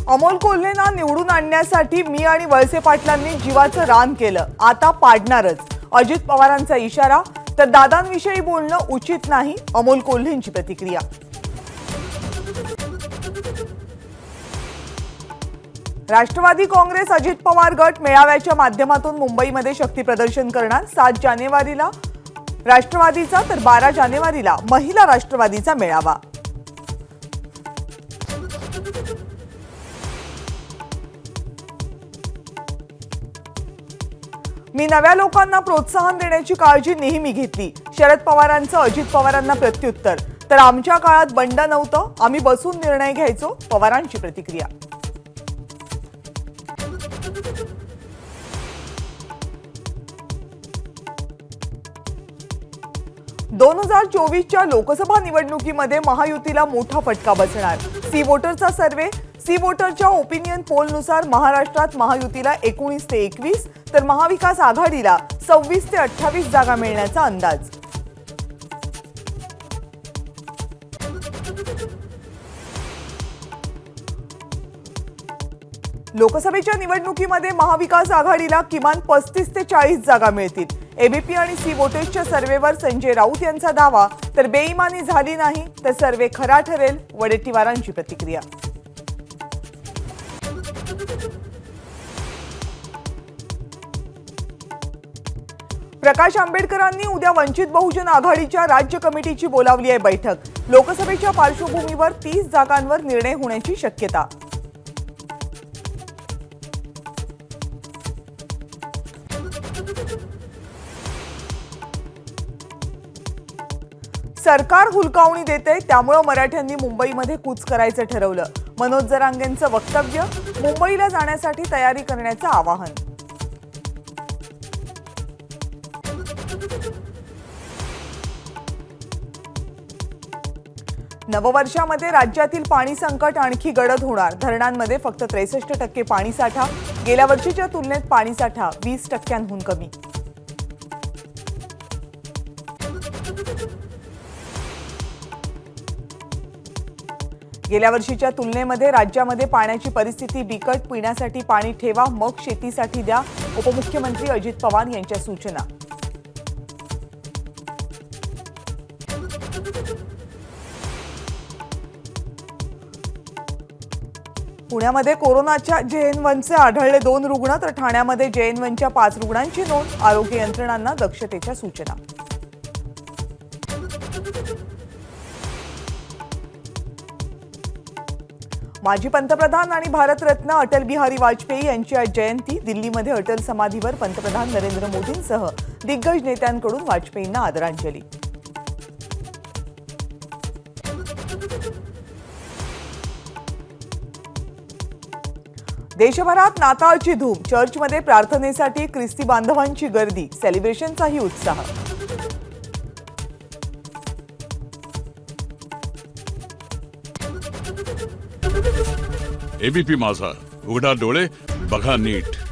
अमोल कोल्हेंना निवडून आणण्यासाठी मी आणि वळसे पाटलांनी जीवाचं रान केलं, आता पाडणारच, अजित पवारांचा इशारा. तर दादांविषयी बोलणं उचित नाही, अमोल कोल्हेंची प्रतिक्रिया. राष्ट्रवादी काँग्रेस अजित पवार गट मेळाव्याच्या माध्यमातून मुंबईमध्ये शक्ती प्रदर्शन करणार. 7 जानेवारीला राष्ट्रवादीचा तर 12 जानेवारीला महिला राष्ट्रवादीचा मेळावा. मी नव्या लोकांना प्रोत्साहन देण्याची काळजी नेहमी घेतली. शरद पवारांचं अजित पवारांना प्रत्युत्तर. तर आमच्या काळात बंड नव्हतं, आम्ही बसून निर्णय घ्यायचो, पवारांची प्रतिक्रिया. दोन 2024च्या लोकसभा निवडणुकीमध्ये महायुतीला मोठा फटका बसणार. सी वोटरचा सर्व्हे. सी वोटरच्या ओपिनियन पोलनुसार महाराष्ट्रात महायुतीला 19 ते 21 तर महाविकास आघाडीला 26 ते 28 जागा मिळण्याचा अंदाज. लोकसभेच्या निवडणुकीमध्ये महाविकास आघाडीला किमान 35 ते 40 जागा मिळतील. एबीपी आणि सी वोटर्सच्या सर्व्हेवर संजय राऊत यांचा दावा. तर बेईमानी झाली नाही तर सर्व्हे खरा ठरेल, वडेट्टीवारांची प्रतिक्रिया. प्रकाश आंबेडकरांनी उद्या वंचित बहुजन आघाडीच्या राज्य कमिटीची बोलावली आहे बैठक. लोकसभेच्या पार्श्वभूमीवर 30 जागांवर निर्णय होण्याची शक्यता. सरकार हुलकावणी देते, त्यामुळे मराठ्यांनी मुंबईमध्ये कूच करायचं ठरवलं. मनोज जरांगेंचं वक्तव्य. मुंबईला जाण्यासाठी तयारी करण्याचं आवाहन. नववर्षामध्ये राज्यातील पाणी संकट आणखी गडद होणार. धरणांमध्ये फक्त 63% पाणीसाठा. गेल्या वर्षीच्या तुलनेत पाणीसाठा 20%हून कमी. गेल्या वर्षीच्या तुलनेमध्ये राज्यामध्ये पाण्याची परिस्थिती बिकट. पिण्यासाठी पाणी ठेवा, मग शेतीसाठी द्या. उपमुख्यमंत्री अजित पवार यांच्या सूचना. पुण्यामध्ये कोरोनाच्या JN1चे आढळले 2 रुग्ण तर ठाण्यामध्ये JN1च्या 5 रुग्णांची नोंद. आरोग्य यंत्रणांना दक्षतेच्या सूचना. माजी पंतप्रधान आणि भारतरत्न अटल बिहारी वाजपेयी यांची आज जयंती. दिल्लीमध्ये अटल समाधीवर पंतप्रधान नरेंद्र मोदींसह दिग्गज नेत्यांकडून वाजपेयींना आदरांजली. देशभरात नाताळची धूम. चर्चमध्ये प्रार्थनेसाठी ख्रिस्ती बांधवांची गर्दी. सेलिब्रेशनचाही उत्साह. एबीपी माझा, उघडा डोळे बघा नीट.